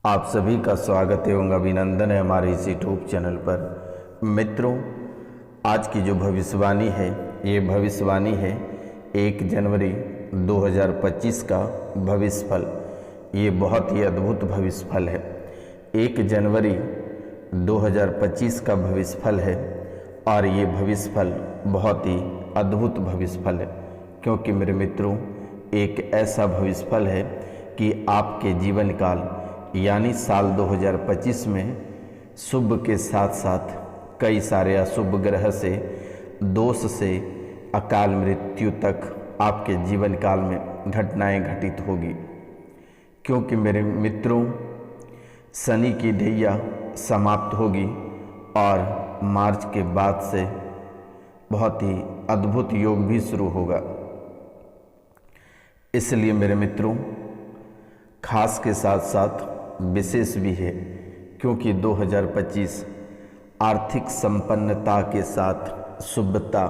आप सभी का स्वागत एवं अभिनंदन है हमारे इस यूट्यूब चैनल पर। मित्रों, आज की जो भविष्यवाणी है ये भविष्यवाणी है 1 जनवरी 2025 का भविष्यफल। ये बहुत ही अद्भुत भविष्यफल है। 1 जनवरी 2025 का भविष्यफल है और ये भविष्यफल बहुत ही अद्भुत भविष्यफल है, क्योंकि मेरे मित्रों एक ऐसा भविष्यफल है कि आपके जीवन काल यानी साल 2025 में शुभ के साथ साथ कई सारे अशुभ ग्रह से, दोष से, अकाल मृत्यु तक आपके जीवन काल में घटनाएं घटित होगी। क्योंकि मेरे मित्रों शनि की ढैया समाप्त होगी और मार्च के बाद से बहुत ही अद्भुत योग भी शुरू होगा। इसलिए मेरे मित्रों खास के साथ साथ विशेष भी है, क्योंकि 2025 आर्थिक संपन्नता के साथ शुभता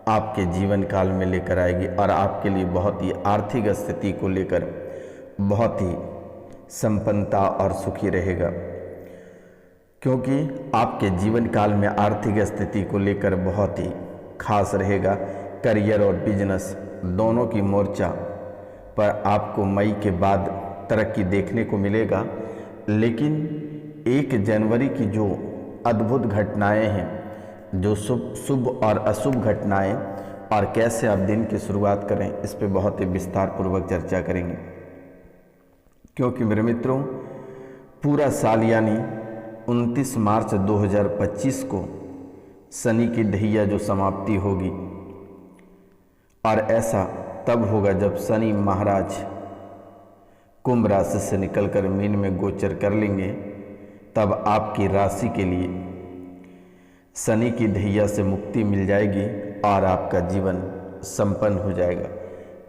आपके जीवन काल में लेकर आएगी और आपके लिए बहुत ही आर्थिक स्थिति को लेकर बहुत ही संपन्नता और सुखी रहेगा। क्योंकि आपके जीवन काल में आर्थिक स्थिति को लेकर बहुत ही खास रहेगा। करियर और बिजनेस दोनों की मोर्चा पर आपको मई के बाद तरक्की देखने को मिलेगा। लेकिन 1 जनवरी की जो अद्भुत घटनाएं हैं, जो शुभ और अशुभ घटनाएं, और कैसे आप दिन की शुरुआत करें, इस पे बहुत ही विस्तार पूर्वक चर्चा करेंगे। क्योंकि मेरे मित्रों पूरा साल यानी 29 मार्च 2025 को शनि की ढैया जो समाप्ति होगी, और ऐसा तब होगा जब शनि महाराज कुंभ राशि से निकलकर मीन में गोचर कर लेंगे। तब आपकी राशि के लिए शनि की ढैया से मुक्ति मिल जाएगी और आपका जीवन संपन्न हो जाएगा।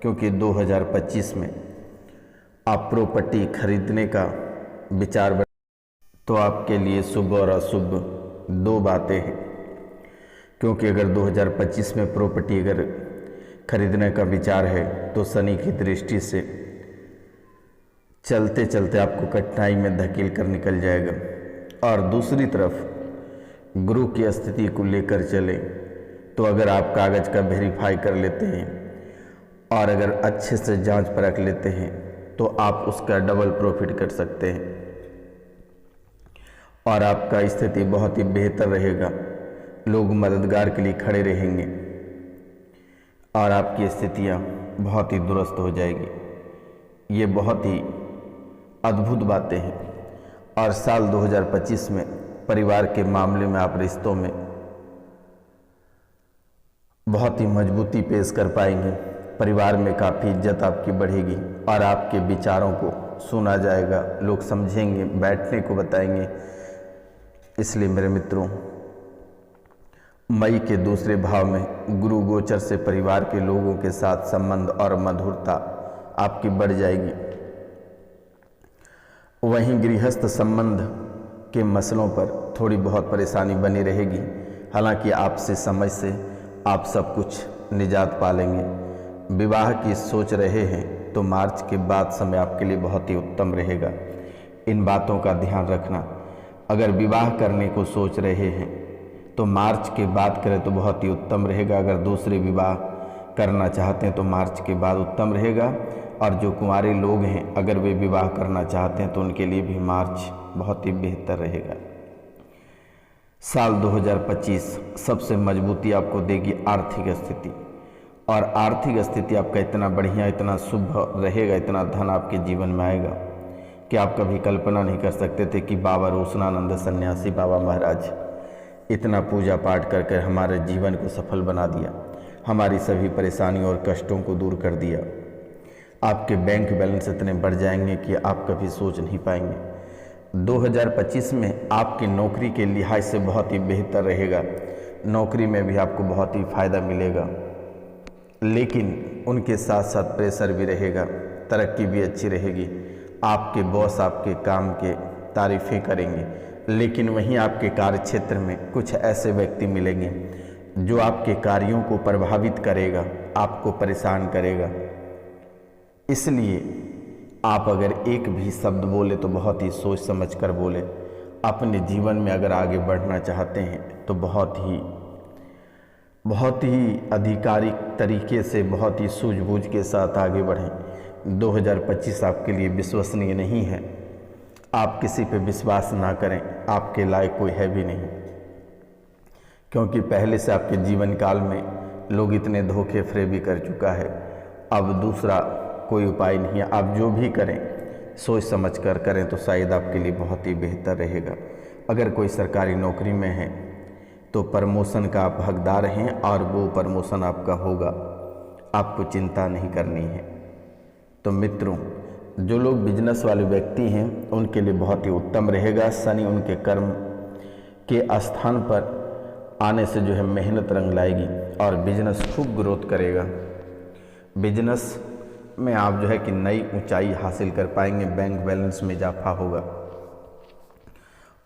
क्योंकि 2025 में आप प्रॉपर्टी खरीदने का विचार बना तो आपके लिए शुभ और अशुभ दो बातें हैं। क्योंकि अगर 2025 में प्रॉपर्टी अगर खरीदने का विचार है तो शनि की दृष्टि से चलते चलते आपको कठिनाई में धकेल कर निकल जाएगा। और दूसरी तरफ गुरु की स्थिति को लेकर चले तो अगर आप कागज का वेरीफाई कर लेते हैं और अगर अच्छे से जांच परख लेते हैं तो आप उसका डबल प्रॉफिट कर सकते हैं और आपका स्थिति बहुत ही बेहतर रहेगा। लोग मददगार के लिए खड़े रहेंगे और आपकी स्थितियां बहुत ही दुरुस्त हो जाएगी। ये बहुत ही अद्भुत बातें हैं। और साल 2025 में परिवार के मामले में आप रिश्तों में बहुत ही मजबूती पेश कर पाएंगे। परिवार में काफ़ी इज्जत आपकी बढ़ेगी और आपके विचारों को सुना जाएगा, लोग समझेंगे, बैठने को बताएंगे। इसलिए मेरे मित्रों मई के दूसरे भाव में गुरु गोचर से परिवार के लोगों के साथ संबंध और मधुरता आपकी बढ़ जाएगी। वहीं गृहस्थ संबंध के मसलों पर थोड़ी बहुत परेशानी बनी रहेगी। हालांकि आपसे समझ से आप सब कुछ निजात पा लेंगे। विवाह की सोच रहे हैं तो मार्च के बाद समय आपके लिए बहुत ही उत्तम रहेगा। इन बातों का ध्यान रखना। अगर विवाह करने को सोच रहे हैं तो मार्च के बाद करें तो बहुत ही उत्तम रहेगा। अगर दूसरे विवाह करना चाहते हैं तो मार्च के बाद उत्तम रहेगा। और जो कुंवारे लोग हैं अगर वे विवाह करना चाहते हैं तो उनके लिए भी मार्च बहुत ही बेहतर रहेगा। साल 2025 सबसे मजबूती आपको देगी आर्थिक स्थिति, और आर्थिक स्थिति आपका इतना बढ़िया, इतना शुभ रहेगा, इतना धन आपके जीवन में आएगा कि आप कभी कल्पना नहीं कर सकते थे कि बाबा रोशनानंद सन्यासी बाबा महाराज इतना पूजा पाठ करके हमारे जीवन को सफल बना दिया, हमारी सभी परेशानियों और कष्टों को दूर कर दिया। आपके बैंक बैलेंस इतने बढ़ जाएंगे कि आप कभी सोच नहीं पाएंगे। 2025 में आपकी नौकरी के लिहाज से बहुत ही बेहतर रहेगा। नौकरी में भी आपको बहुत ही फायदा मिलेगा, लेकिन उनके साथ साथ प्रेशर भी रहेगा, तरक्की भी अच्छी रहेगी। आपके बॉस आपके काम के तारीफ़ें करेंगे, लेकिन वहीं आपके कार्य क्षेत्र में कुछ ऐसे व्यक्ति मिलेंगे जो आपके कार्यों को प्रभावित करेगा, आपको परेशान करेगा। इसलिए आप अगर एक भी शब्द बोले तो बहुत ही सोच समझ कर बोले। अपने जीवन में अगर आगे बढ़ना चाहते हैं तो बहुत ही आधिकारिक तरीके से, बहुत ही सूझबूझ के साथ आगे बढ़ें। 2025 आपके लिए विश्वसनीय नहीं है। आप किसी पे विश्वास ना करें, आपके लायक कोई है भी नहीं, क्योंकि पहले से आपके जीवन काल में लोग इतने धोखे फरेबी कर चुका है। अब दूसरा कोई उपाय नहीं है। आप जो भी करें सोच समझ कर करें तो शायद आपके लिए बहुत ही बेहतर रहेगा। अगर कोई सरकारी नौकरी में है तो प्रमोशन का आप हकदार हैं और वो प्रमोशन आपका होगा, आपको चिंता नहीं करनी है। तो मित्रों, जो लोग बिजनेस वाले व्यक्ति हैं उनके लिए बहुत ही उत्तम रहेगा। शनि उनके कर्म के स्थान पर आने से जो है मेहनत रंग लाएगी और बिजनेस खूब ग्रोथ करेगा। बिजनेस में आप जो है कि नई ऊंचाई हासिल कर पाएंगे, बैंक बैलेंस में इजाफा होगा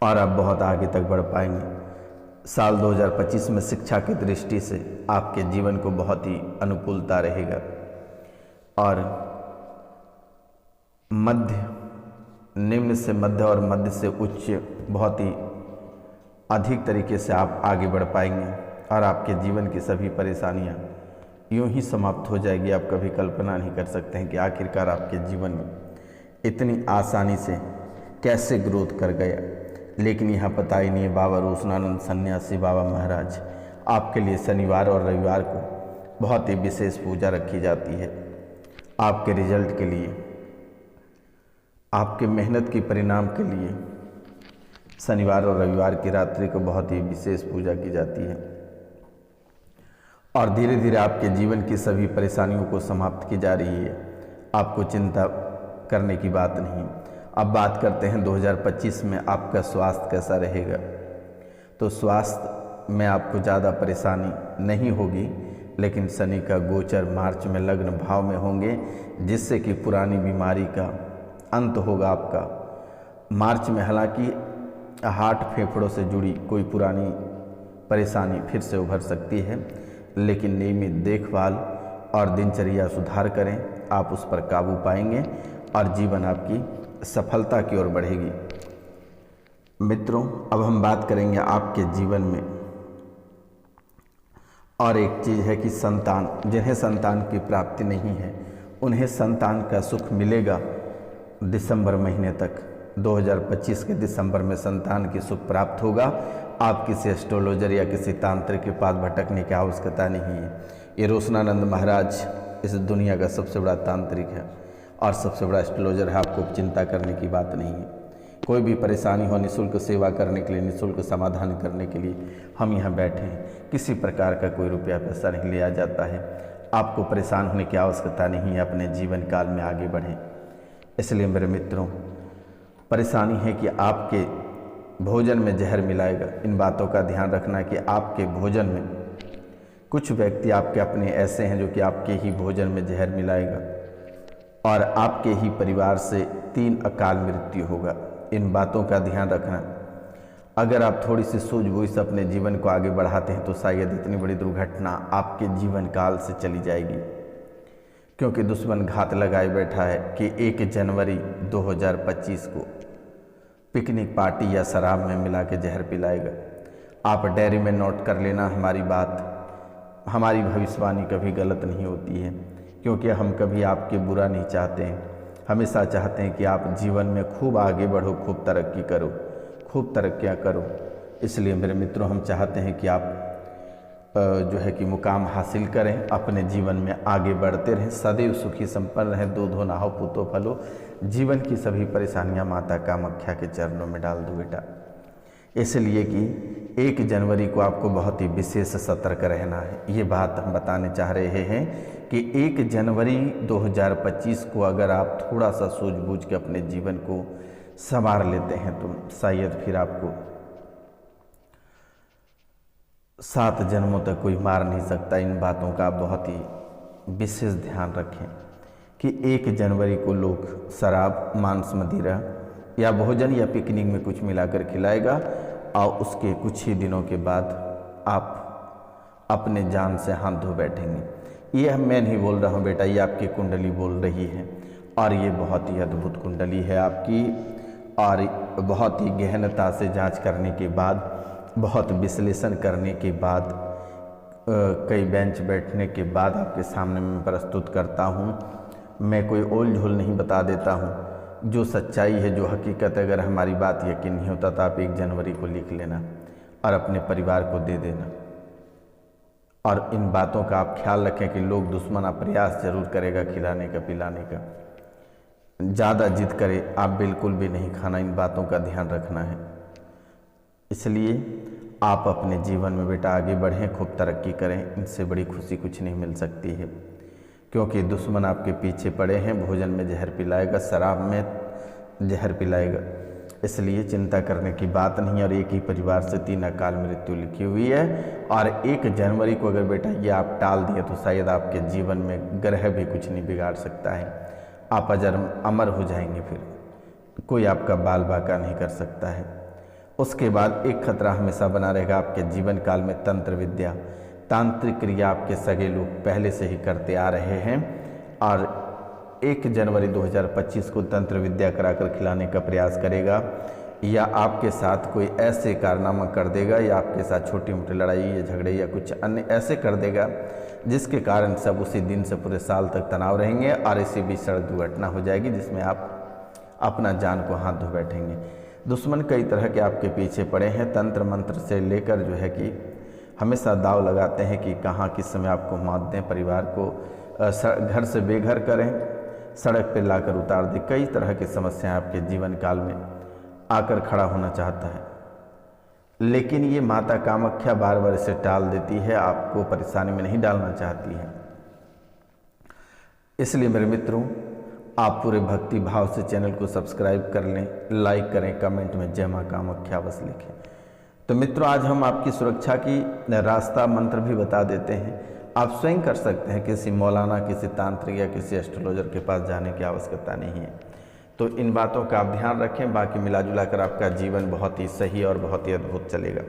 और आप बहुत आगे तक बढ़ पाएंगे। साल 2025 में शिक्षा की दृष्टि से आपके जीवन को बहुत ही अनुकूलता रहेगा और मध्य, निम्न से मध्य और मध्य से उच्च बहुत ही अधिक तरीके से आप आगे बढ़ पाएंगे और आपके जीवन की सभी परेशानियां यूं ही समाप्त हो जाएगी। आप कभी कल्पना नहीं कर सकते हैं कि आखिरकार आपके जीवन में इतनी आसानी से कैसे ग्रोथ कर गया। लेकिन यहाँ पता ही नहीं है, बाबा रोशनानंद सन्यासी बाबा महाराज आपके लिए शनिवार और रविवार को बहुत ही विशेष पूजा रखी जाती है। आपके रिजल्ट के लिए, आपके मेहनत की परिणाम के लिए शनिवार और रविवार की रात्रि को बहुत ही विशेष पूजा की जाती है और धीरे धीरे आपके जीवन की सभी परेशानियों को समाप्त की जा रही है। आपको चिंता करने की बात नहीं। अब बात करते हैं 2025 में आपका स्वास्थ्य कैसा रहेगा। तो स्वास्थ्य में आपको ज़्यादा परेशानी नहीं होगी, लेकिन शनि का गोचर मार्च में लग्न भाव में होंगे, जिससे कि पुरानी बीमारी का अंत होगा आपका। मार्च में हालांकि हार्ट फेफड़ों से जुड़ी कोई पुरानी परेशानी फिर से उभर सकती है, लेकिन नियमित देखभाल और दिनचर्या सुधार करें, आप उस पर काबू पाएंगे और जीवन आपकी सफलता की ओर बढ़ेगी। मित्रों, अब हम बात करेंगे आपके जीवन में और एक चीज़ है कि संतान, जिन्हें संतान की प्राप्ति नहीं है उन्हें संतान का सुख मिलेगा। दिसंबर महीने तक 2025 के दिसंबर में संतान की सुख प्राप्त होगा। आप किसी एस्ट्रोलॉजर या किसी तांत्रिक के पास भटकने की आवश्यकता नहीं है। ये रोशनानंद महाराज इस दुनिया का सबसे बड़ा तांत्रिक है और सबसे बड़ा एस्ट्रोलॉजर है। आपको चिंता करने की बात नहीं है। कोई भी परेशानी हो, निःशुल्क सेवा करने के लिए, निःशुल्क समाधान करने के लिए हम यहाँ बैठे हैं। किसी प्रकार का कोई रुपया पैसा नहीं लिया जाता है। आपको परेशान होने की आवश्यकता नहीं है। अपने जीवन काल में आगे बढ़ें। इसलिए मेरे मित्रों, परेशानी है कि आपके भोजन में जहर मिलाएगा। इन बातों का ध्यान रखना कि आपके भोजन में कुछ व्यक्ति आपके अपने ऐसे हैं जो कि आपके ही भोजन में जहर मिलाएगा और आपके ही परिवार से 3 अकाल मृत्यु होगा। इन बातों का ध्यान रखना। अगर आप थोड़ी सी सूझबूझ से अपने जीवन को आगे बढ़ाते हैं तो शायद इतनी बड़ी दुर्घटना आपके जीवन काल से चली जाएगी, क्योंकि दुश्मन घात लगाए बैठा है कि 1 जनवरी 2025 को पिकनिक पार्टी या शराब में मिला के जहर पिलाएगा। आप डायरी में नोट कर लेना। हमारी बात, हमारी भविष्यवाणी कभी गलत नहीं होती है, क्योंकि हम कभी आपके बुरा नहीं चाहते हैं। हमेशा चाहते हैं कि आप जीवन में खूब आगे बढ़ो, खूब तरक्की करो, खूब तरक्कियाँ करो। इसलिए मेरे मित्रों, हम चाहते हैं कि आप जो है कि मुकाम हासिल करें, अपने जीवन में आगे बढ़ते रहें, सदैव सुखी संपन्न रहें। दूधो नाहो पूतो फलो। जीवन की सभी परेशानियां माता कामाख्या के चरणों में डाल दो बेटा। इसलिए कि 1 जनवरी को आपको बहुत ही विशेष सतर्क रहना है। ये बात हम बताने चाह रहे हैं कि 1 जनवरी 2025 को अगर आप थोड़ा सा सूझबूझ के अपने जीवन को संवार लेते हैं तो शायद फिर आपको 7 जन्मों तक कोई मार नहीं सकता। इन बातों का बहुत ही विशेष ध्यान रखें कि 1 जनवरी को लोग शराब, मांस, मदिरा या भोजन या पिकनिक में कुछ मिलाकर खिलाएगा और उसके कुछ ही दिनों के बाद आप अपने जान से हाथ धो बैठेंगे। ये मैं नहीं बोल रहा हूँ बेटा, ये आपकी कुंडली बोल रही है। और ये बहुत ही अद्भुत कुंडली है आपकी। और बहुत ही गहनता से जांच करने के बाद, बहुत विश्लेषण करने के बाद, कई बेंच बैठने के बाद आपके सामने मैं प्रस्तुत करता हूँ। मैं कोई ओल झोल नहीं बता देता हूँ। जो सच्चाई है, जो हकीकत, अगर हमारी बात यकीन नहीं होता तो आप 1 जनवरी को लिख लेना और अपने परिवार को दे देना। और इन बातों का आप ख्याल रखें कि लोग दुश्मन प्रयास जरूर करेगा खिलाने का, पिलाने का। ज़्यादा जिद करे आप बिल्कुल भी नहीं खाना, इन बातों का ध्यान रखना है। इसलिए आप अपने जीवन में बेटा आगे बढ़ें, खूब तरक्की करें। इनसे बड़ी खुशी कुछ नहीं मिल सकती है, क्योंकि दुश्मन आपके पीछे पड़े हैं। भोजन में जहर पिलाएगा, शराब में जहर पिलाएगा। इसलिए चिंता करने की बात नहीं। और एक ही परिवार से 3 अकाल मृत्यु लिखी हुई है। और 1 जनवरी को अगर बेटा ये आप टाल दिए तो शायद आपके जीवन में ग्रह भी कुछ नहीं बिगाड़ सकता है। आप अमर हो जाएंगे, फिर कोई आपका बाल बाका नहीं कर सकता है। उसके बाद एक खतरा हमेशा बना रहेगा आपके जीवन काल में। तंत्र विद्या, तांत्रिक क्रिया आपके सगे लोग पहले से ही करते आ रहे हैं। और 1 जनवरी 2025 को तंत्र विद्या कराकर खिलाने का प्रयास करेगा, या आपके साथ कोई ऐसे कारनामा कर देगा, या आपके साथ छोटी मोटी लड़ाई या झगड़े या कुछ अन्य ऐसे कर देगा जिसके कारण सब उसी दिन से पूरे साल तक तनाव रहेंगे। और इसी बीच सड़क दुर्घटना हो जाएगी, जिसमें आप अपना जान को हाथ धो बैठेंगे। दुश्मन कई तरह के आपके पीछे पड़े हैं। तंत्र मंत्र से लेकर जो है कि हमेशा दाव लगाते हैं कि कहाँ किस समय आपको मात दें, परिवार को घर से बेघर करें, सड़क पर लाकर उतार दें। कई तरह की समस्याएं आपके जीवन काल में आकर खड़ा होना चाहता है, लेकिन ये माता कामाख्या बार बार इसे टाल देती है, आपको परेशानी में नहीं डालना चाहती है। इसलिए मेरे मित्रों, आप पूरे भक्ति भाव से चैनल को सब्सक्राइब कर लें, लाइक करें, कमेंट में जय मां कामाख्या बस लिखें। तो मित्रों, आज हम आपकी सुरक्षा की रास्ता मंत्र भी बता देते हैं। आप स्वयं कर सकते हैं, किसी मौलाना, किसी तांत्रिक या किसी एस्ट्रोलॉजर के पास जाने की आवश्यकता नहीं है। तो इन बातों का आप ध्यान रखें, बाकी मिला जुला कर आपका जीवन बहुत ही सही और बहुत ही अद्भुत चलेगा।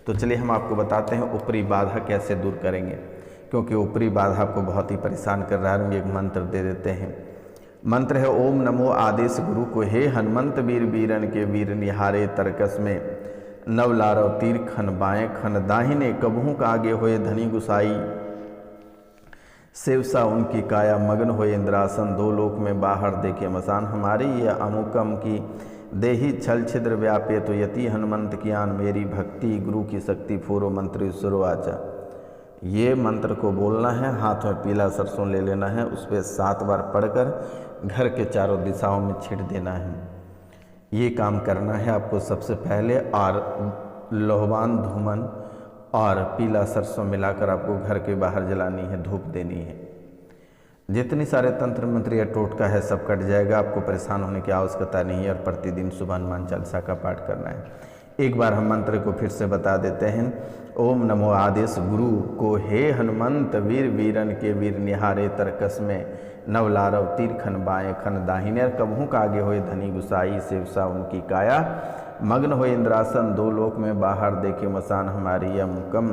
तो चलिए हम आपको बताते हैं ऊपरी बाधा कैसे दूर करेंगे, क्योंकि ऊपरी बाधा आपको बहुत ही परेशान कर रहा है। हम एक मंत्र दे देते हैं। मंत्र है ओम नमो आदेश गुरु को, हे हनुमंत वीर वीरन के वीर निहारे तरकस में नव लारव तीर खन बाएं खन दाहिने कबहू का आगे होए धनी गुसाई सेवसा उनकी काया मगन होए इंद्रासन 2 लोक में बाहर देखे मसान हमारी ये अमुकम की देही छल छिद्र व्यापे तो यति हनुमंत कियान मेरी भक्ति गुरु की शक्ति फूरो मंत्र सुरो आचा। ये मंत्र को बोलना है, हाथ में पीला सरसों ले लेना है, उस पर 7 बार पढ़कर घर के चारों दिशाओं में छिट देना है। ये काम करना है आपको सबसे पहले। और लोहवान धूमन और पीला सरसों मिलाकर आपको घर के बाहर जलानी है, धूप देनी है। जितनी सारे तंत्र मंत्र या टोटका है सब कट जाएगा, आपको परेशान होने की आवश्यकता नहीं है। और प्रतिदिन सुबह हनुमान चालीसा का पाठ करना है। एक बार हम मंत्र को फिर से बता देते हैं। ओम नमो आदेश गुरु को, हे हनुमंत वीर वीरन के वीर निहारे तरकस में नव लारव तीर खन बाएं खन दाहिने कबहू का आगे होए धनी गुसाई सेवसा उनकी काया मग्न हो इंद्रासन 2 लोक में बाहर देखे मसान हमारी अमुकम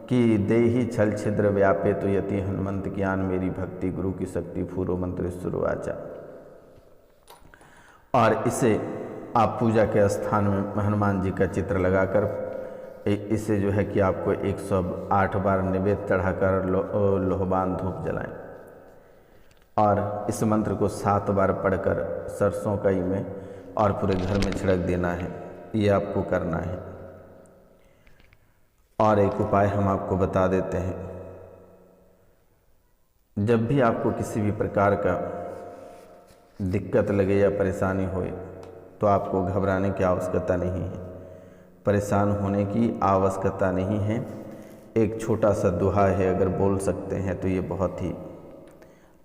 की देही छल छिद्र व्यापे तो यति हनुमंत ज्ञान मेरी भक्ति गुरु की शक्ति फूरो मंत्र सुरो आचा। और इसे आप पूजा के स्थान में हनुमान जी का चित्र लगाकर इसे जो है कि आपको 108 बार निवेद चढ़ाकर लोहबान धूप जलाएं। और इस मंत्र को 7 बार पढ़कर सरसों कई में और पूरे घर में छिड़क देना है। ये आपको करना है। और एक उपाय हम आपको बता देते हैं। जब भी आपको किसी भी प्रकार का दिक्कत लगे या परेशानी होए तो आपको घबराने की आवश्यकता नहीं है, परेशान होने की आवश्यकता नहीं है। एक छोटा सा दुहा है, अगर बोल सकते हैं तो ये बहुत ही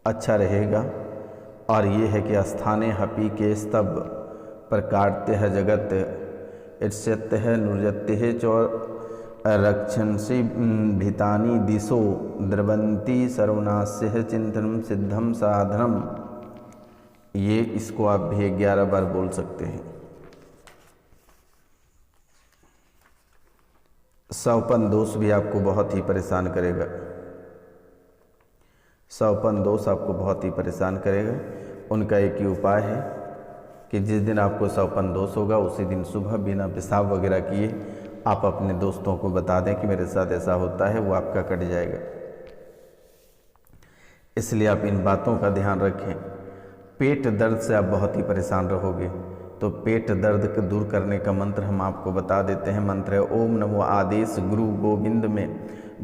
अच्छा रहेगा। और ये है कि स्थाने हपी के स्तब प्रकाट्य है जगत ईर्ष्यत्य है नृजत्य है चौर रक्षंसी भितानी दिशो द्रवंती सर्वनाश्य है चिंतनम सिद्धम साधनम। ये इसको आप भी 11 बार बोल सकते हैं। सौपन दोष भी आपको बहुत ही परेशान करेगा। सौपन दोष आपको बहुत ही परेशान करेगा। उनका एक ही उपाय है कि जिस दिन आपको सौपन दोष होगा उसी दिन सुबह बिना पेशाब वगैरह किए आप अपने दोस्तों को बता दें कि मेरे साथ ऐसा होता है, वो आपका कट जाएगा। इसलिए आप इन बातों का ध्यान रखें। पेट दर्द से आप बहुत ही परेशान रहोगे, तो पेट दर्द को दूर करने का मंत्र हम आपको बता देते हैं। मंत्र है ओम नमो आदेश गुरु गोविंद में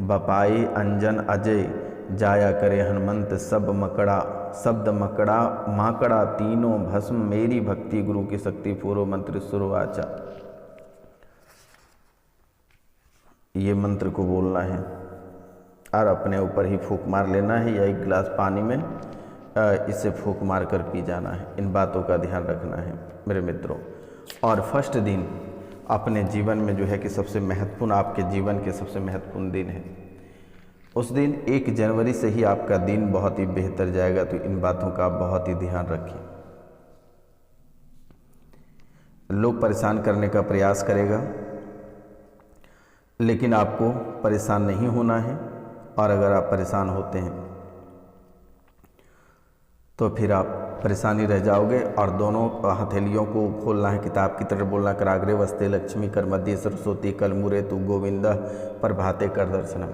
बपाई अंजन अजय जाया करे हनुमंत शब्द मकड़ा माकड़ा तीनों भस्म मेरी भक्ति गुरु की शक्ति पूर्व मंत्र सुरवाचा। ये मंत्र को बोलना है और अपने ऊपर ही फूंक मार लेना है या एक गिलास पानी में इसे फूंक मार कर पी जाना है। इन बातों का ध्यान रखना है मेरे मित्रों। और फर्स्ट दिन अपने जीवन में जो है कि सबसे महत्वपूर्ण, आपके जीवन के सबसे महत्वपूर्ण दिन है। उस दिन 1 जनवरी से ही आपका दिन बहुत ही बेहतर जाएगा, तो इन बातों का आप बहुत ही ध्यान रखें। लोग परेशान करने का प्रयास करेगा, लेकिन आपको परेशान नहीं होना है। और अगर आप परेशान होते हैं तो फिर आप परेशानी रह जाओगे। और दोनों हथेलियों को खोलना है, किताब की तरह बोलना, कराग्रे वस्ते लक्ष्मी कर मध्य सरस्वती कल मुरे तू गोविंद प्रभाते कर दर्शनम।